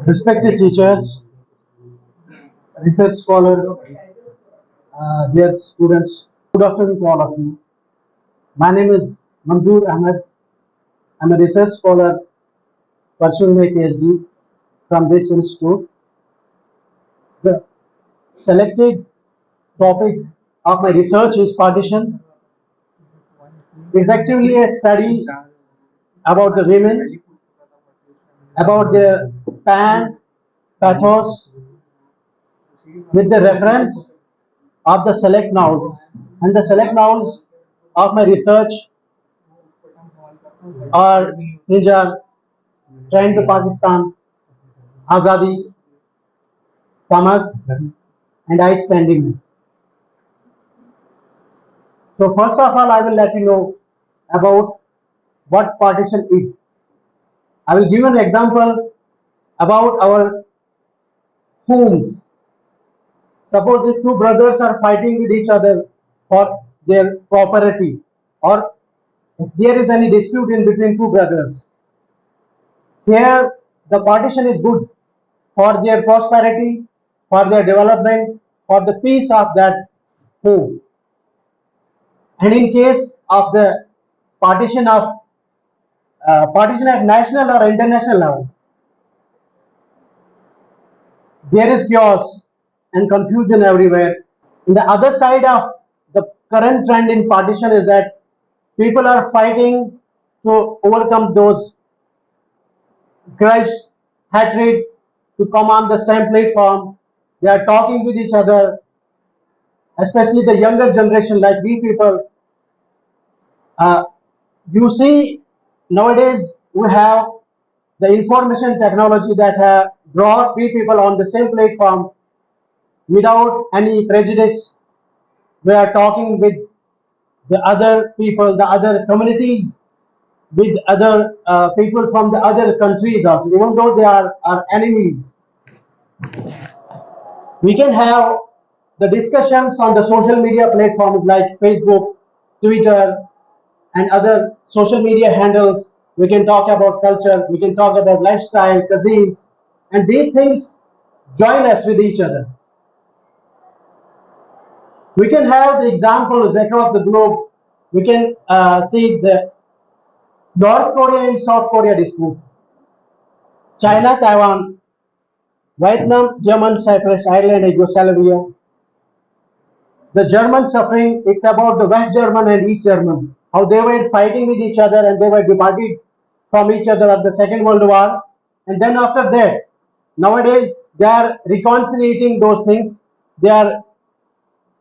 Respected teachers, research scholars, dear students, good afternoon to all of you. My name is Manzoor Ahmad. I'm a research scholar pursuing my PhD from this institute. The selected topic of my research is partition. It's actually a study about the women, about the pathos, with the reference of the select nouns. And the select nouns of my research are Nijar, Train to Pakistan, Azadi, Tamas, and I Standing. So first of all, I will let you know about what partition is. I will give an example about our homes. Suppose if two brothers are fighting with each other for their property, or if there is any dispute in between two brothers, here the partition is good for their prosperity, for their development, for the peace of that home. And in case of the partition of partition at national or international level, there is chaos and confusion everywhere. And the other side of the current trend in partition is that people are fighting to overcome those grudge, hatred, to come on the same platform. They are talking with each other, especially the younger generation like we people. Uh, you see, nowadays we have the information technology that have brought we people on the same platform without any prejudice. We are talking with the other people, the other communities, with other people from the other countries also, even though they are our enemies. We can have the discussions on the social media platforms like Facebook, Twitter, and other social media handles. We can talk about culture, we can talk about lifestyle, cuisines, and these things join us with each other. We can have the examples across the globe. We can see the North Korea and South Korea dispute, China, Taiwan, Vietnam, German, Cyprus, Ireland, and Yugoslavia. The German suffering, it's about the West German and East German, how they were fighting with each other and they were divided from each other at the Second World War. And then after that, nowadays they are reconciliating those things. They are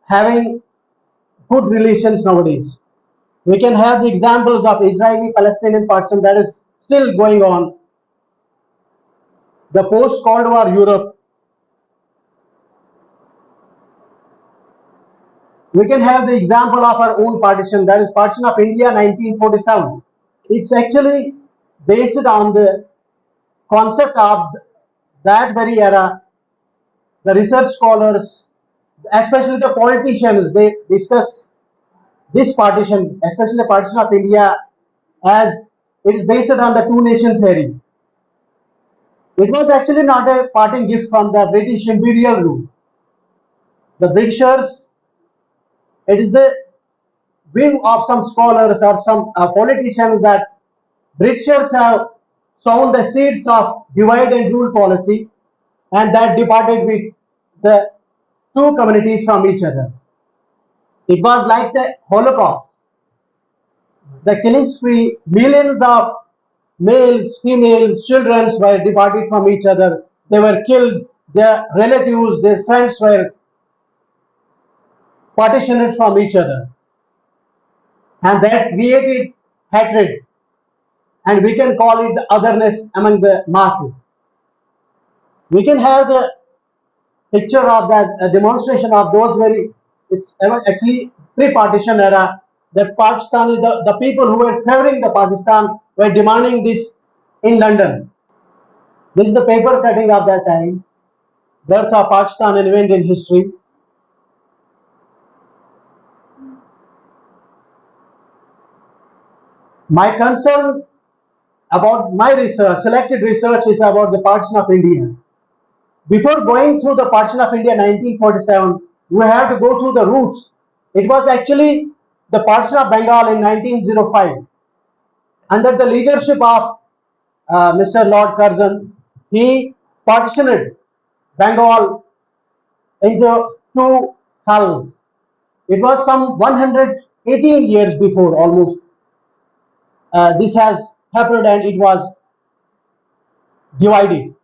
having good relations nowadays. We can have the examples of Israeli-Palestinian partition that is still going on. The post-Cold War Europe. We can have the example of our own partition, that is partition of India 1947. It's actually based on the concept of that very era. The research scholars, especially the politicians, they discuss this partition, especially the partition of India, as it is based on the two-nation theory. It was actually not a parting gift from the British imperial rule. The Britishers, it is the view of some scholars or some politicians that Britishers have sown the seeds of divide and rule policy, and that departed with the two communities from each other. It was like the Holocaust, the killing spree. Millions of males, females, children were departed from each other. They were killed. Their relatives, their friends were partitioned from each other, and that created hatred, and we can call it the otherness among the masses. We can have the picture of that demonstration of those very, it's actually pre-partition era, that Pakistan is the people who were favoring the Pakistan were demanding this in London. This is the paper cutting of that time, birth of Pakistan and event in history. My concern about my research, selected research is about the partition of India. Before going through the partition of India 1947, we have to go through the roots. It was actually the partition of Bengal in 1905 under the leadership of Mr. Lord Curzon. He partitioned Bengal into two halves. It was some 118 years before almost. This has happened and it was divided.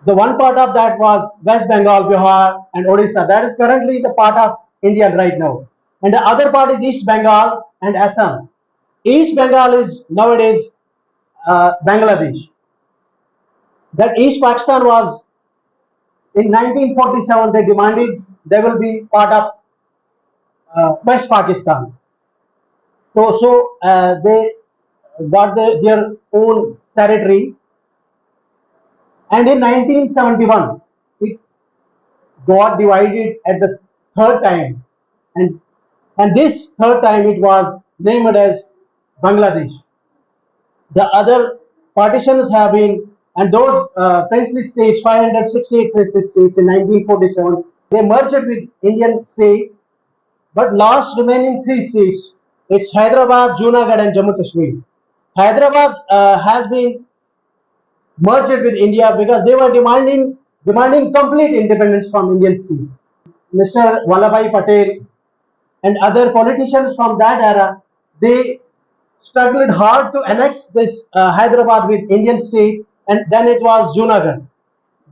The one part of that was West Bengal, Bihar, and Odisha. That is currently the part of India right now. And the other part is East Bengal and Assam. East Bengal is nowadays Bangladesh. That East Pakistan was in 1947. They demanded they will be part of West Pakistan. So they got their own territory, and in 1971 it got divided at the third time, and this third time it was named as Bangladesh. The other partitions have been, and those princely states, 568 princely states in 1947, they merged with Indian state, but last remaining three states, it's Hyderabad, Junagadh, and Jammu Kashmir. Hyderabad has been merged with India because they were demanding complete independence from Indian state. Mr. Vallabhbhai Patel and other politicians from that era, they struggled hard to annex this Hyderabad with Indian state, and then it was Junagadh.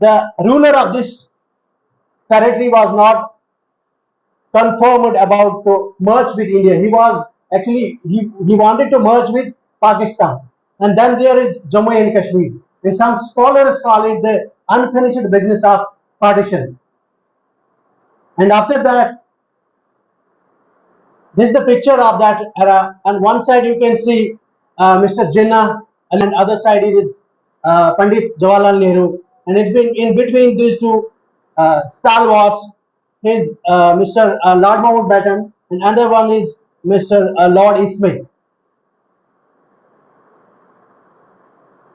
The ruler of this territory was not confirmed about to merge with India. He was actually he wanted to merge with Pakistan, and then there is Jammu and Kashmir. And some scholars call it the unfinished business of partition. And after that, this is the picture of that era. On one side you can see Mr. Jinnah, and other side it is Pandit Jawaharlal Nehru. And it's been in between these two stalwarts is Mr. Lord Mountbatten, and another one is Mr. Lord Ismay.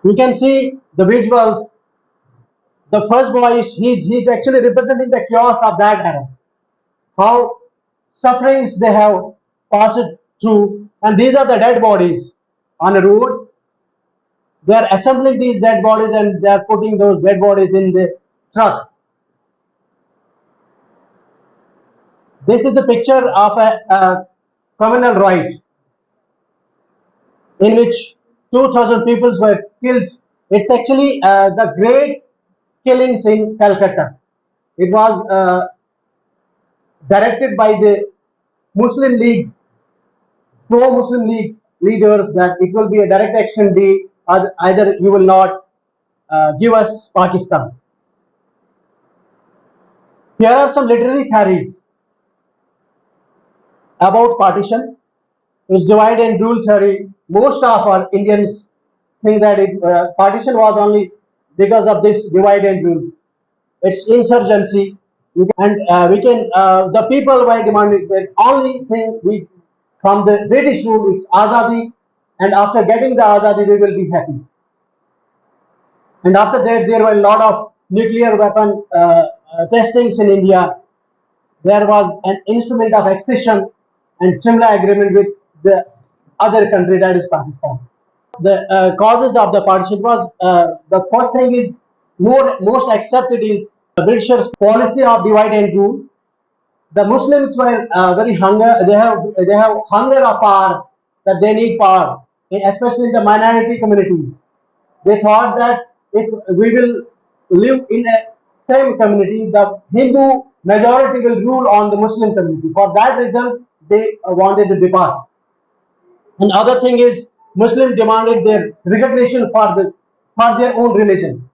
You can see the visuals. The first boy is he's actually representing the chaos of that era. How sufferings they have passed through, and these are the dead bodies on a road. They are assembling these dead bodies and they are putting those dead bodies in the truck. This is the picture of a communal riot in which 2,000 people were killed. It's actually the great killings in Calcutta. It was directed by the Muslim League, pro-Muslim League leaders, that it will be a direct action day, or either you will not give us Pakistan. Here are some literary theories about partition. It's divide and rule theory. Most of our Indians think that partition was only because of this divide and rule. It's insurgency, and we can the people were demanding the only thing we from the British rule is azadi, and after getting the azadi we will be happy. And after that there were a lot of nuclear weapon testings in India. There was an instrument of accession and similar agreement with the other country, that is Pakistan. The causes of the partition was the first thing is most accepted is the Britishers' policy of divide and rule. The Muslims were very hunger. They have hunger of power, that they need power, especially in the minority communities. They thought that if we will live in a same community, the Hindu majority will rule on the Muslim community. For that reason, they wanted to depart. Another thing is Muslim demanded their recognition for their own religion,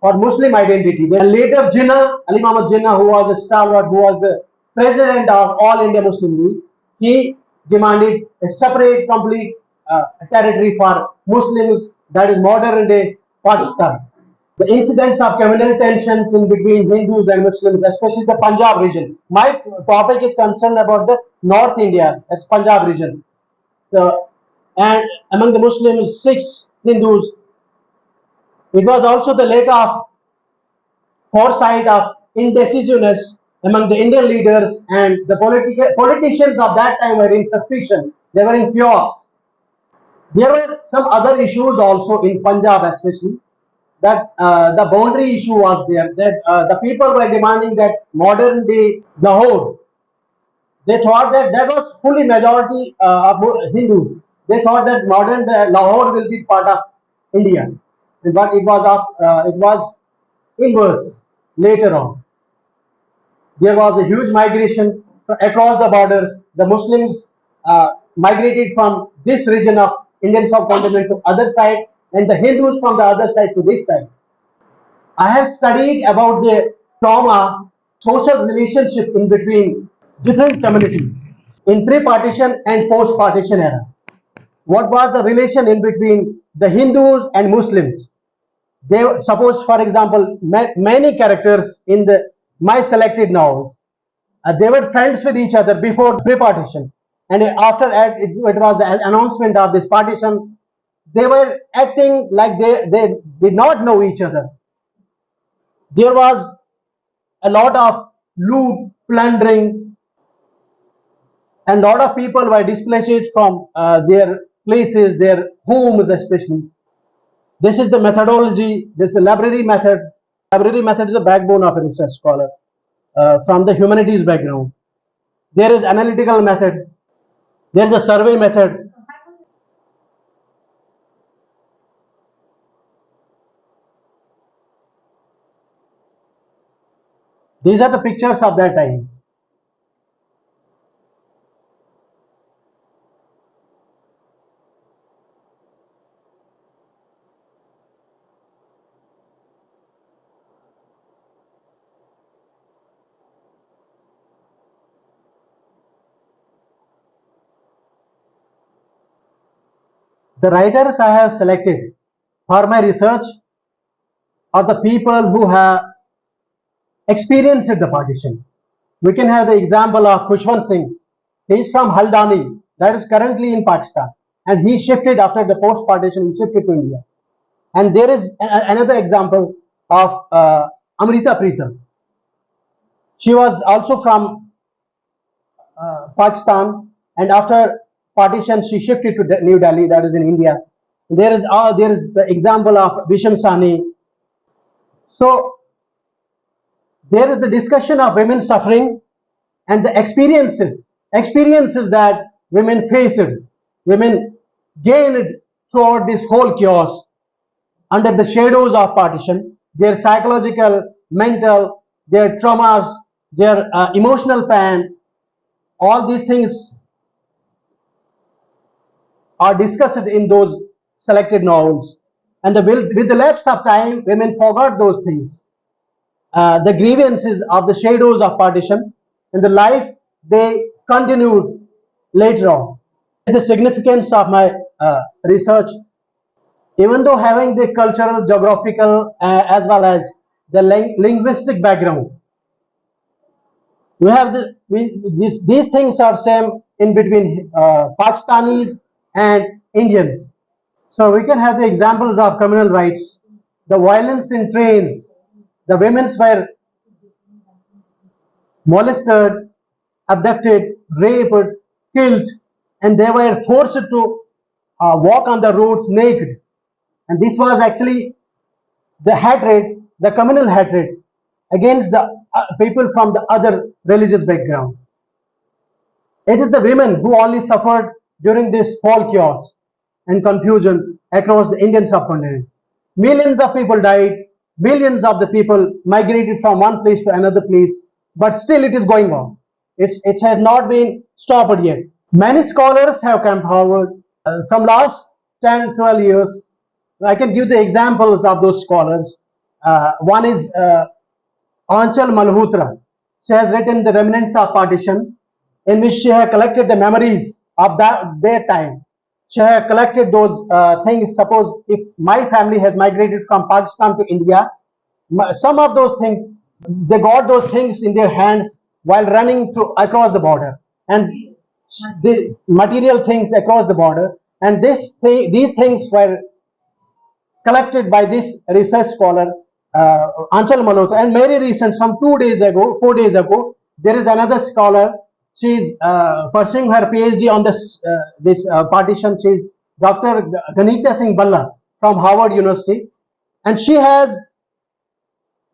for Muslim identity. And later Jinnah, Ali Muhammad Jinnah, who was a stalwart, who was the president of All India Muslim League, he demanded a separate, complete territory for Muslims, that is modern day Pakistan. The incidents of communal tensions in between Hindus and Muslims, especially the Punjab region. My topic is concerned about the North India, that's Punjab region. So and among the Muslims, 6 Hindus. It was also the lack of foresight of indecisiveness among the Indian leaders, and the politicians of that time were in suspicion. They were in chaos. There were some other issues also in Punjab, especially that the boundary issue was there. That the people were demanding that modern day Lahore. They thought that that was fully majority of Hindus. They thought that modern Lahore will be part of India, but it was inverse later on. There was a huge migration across the borders. The Muslims migrated from this region of Indian subcontinent to other side, and the Hindus from the other side to this side. I have studied about the trauma, social relationship in between different communities in pre-partition and post-partition era. What was the relation in between the Hindus and Muslims? They suppose, for example, many characters in the my selected novels, they were friends with each other before pre-partition, and after it was the announcement of this partition, they were acting like they did not know each other. There was a lot of loot, plundering, and a lot of people were displaced from their places, their homes especially. This is the methodology, this is the library method. Library method is the backbone of a research scholar from the humanities background. There is analytical method, there is a survey method. These are the pictures of that time. The writers I have selected for my research are the people who have experienced the partition. We can have the example of Khushwant Singh. He is from Haldani, that is currently in Pakistan, and he shifted after the post-partition. He shifted to India. And there is another example of Amrita Pritam. She was also from Pakistan, and after partition, she shifted to New Delhi, that is in India. There is the example of Bisham Sani. So there is the discussion of women suffering and the experiences that women faced, women gained throughout this whole chaos under the shadows of partition, their psychological, mental, their traumas, their emotional pain, all these things are discussed in those selected novels. And with the lapse of time, women forgot those things. The grievances of the shadows of partition in the life they continued later on. The significance of my research, even though having the cultural, geographical, as well as the linguistic background, we have these things are same in between Pakistanis and Indians. So we can have the examples of communal rights, the violence in trains, the women were molested, abducted, raped, killed, and they were forced to walk on the roads naked. And this was actually the hatred, the communal hatred against the people from the other religious background. It is the women who only suffered during this whole chaos and confusion across the Indian subcontinent. Millions of people died, millions of the people migrated from one place to another place, but still it is going on. It has not been stopped yet. Many scholars have come forward from last 10, 12 years. I can give the examples of those scholars. One is Anchal Malhotra. She has written The Remnants of Partition, in which she has collected the memories of their time. She has collected those things. Suppose if my family has migrated from Pakistan to India, some of those things, they got those things in their hands while running across the border, and the material things across the border, and these things were collected by this research scholar Anchal Malhotra. And very recent, some 2 days ago, 4 days ago, there is another scholar. She is pursuing her PhD on this partition. She is Dr. Ganita Singh Balla from Harvard University, and she has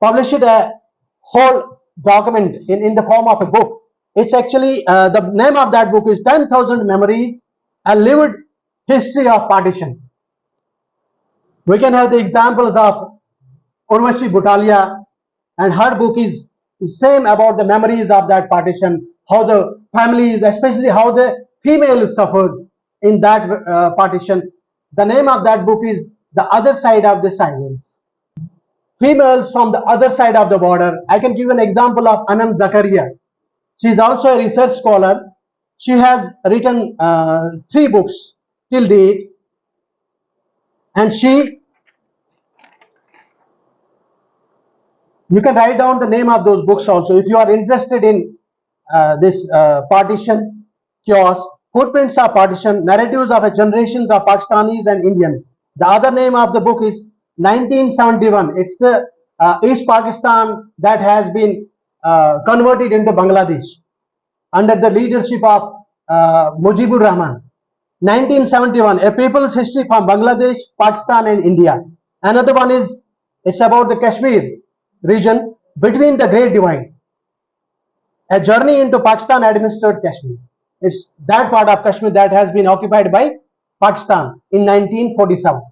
published a whole document in the form of a book. It's actually the name of that book is 10,000 Memories, a Lived History of Partition. We can have the examples of Urvashi Butalia, and her book is same about the memories of that partition, how the families, especially how the females suffered in that partition. The name of that book is The Other Side of the Silence. Females from the other side of the border. I can give an example of Anand Zakaria. She is also a research scholar. She has written 3 books till date, and you can write down the name of those books also if you are interested in this partition, chaos, footprints of partition, narratives of a generations of Pakistanis and Indians. The other name of the book is 1971. It's the East Pakistan that has been converted into Bangladesh under the leadership of Mujibur Rahman. 1971, a people's history from Bangladesh, Pakistan and India. Another one is, it's about the Kashmir region between the Great Divide. A journey into Pakistan administered Kashmir. It's that part of Kashmir that has been occupied by Pakistan in 1947.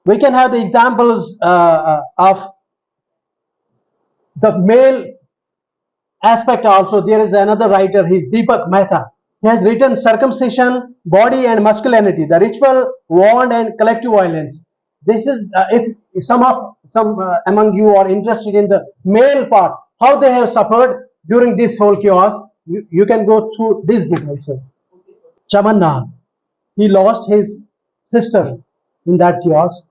We can have the examples of the male aspect also. There is another writer, he's Deepak Mehta. He has written Circumcision, Body and Masculinity, the Ritual, Wand and Collective Violence. This is, if some among you are interested in the male part, how they have suffered during this whole chaos, you can go through this book also. Chamanna, he lost his sister in that chaos.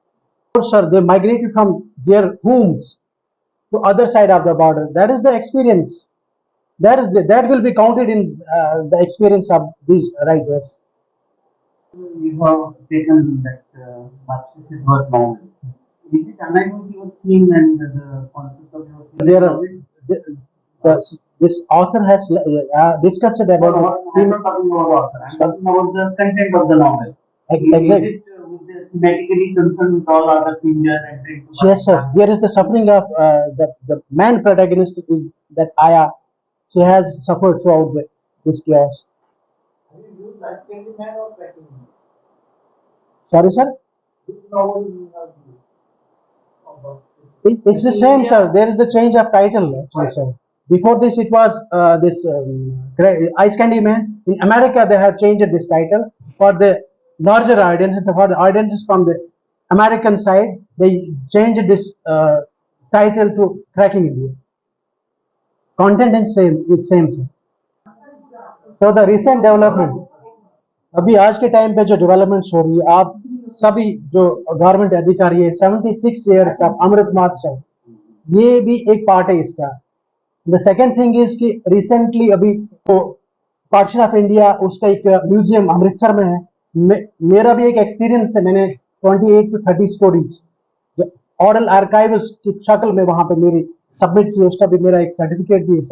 Sir, they migrated from their homes to other side of the border. That is the experience. That will be counted in the experience of these writers. You have taken that Marxist word novel. Is it aligned with your theme and the concept of your theme? This author has discussed about. I'm not talking about author. I'm talking about the content of the novel. Exactly. Is it thematically concerned with all other themes and yes, sir. There is the suffering of the man protagonist is that Aya. She has suffered throughout this chaos. Have you used that man or tracking man? Sorry, sir. Which novel you have used? It's the same, sir. There is the change of title, actually, sir. Before this, it was this Ice Candy Man. In America, they have changed this title for the larger audiences, for the audiences from the American side. They changed this title to Cracking India. Content is same, sir. So the recent development, अभी आज के time पे जो developments हो रही है, आप सभी जो गवर्नमेंट अधिकारी है, 76 years of अमृत महोत्सव, ये भी एक पार्ट है इसका. द सेकेंड थिंग इज कि रिसेंटली अभी तो पार्टीशन ऑफ इंडिया उसका एक म्यूजियम अमृतसर में है. मेरा भी एक एक्सपीरियंस है. मैंने 28 to 30 स्टोरीज ऑरल आर्काइव्स की शक्ल में वहां पे मेरी सबमिट की. उसका भी मेरा एक सर्टिफिकेट भी है.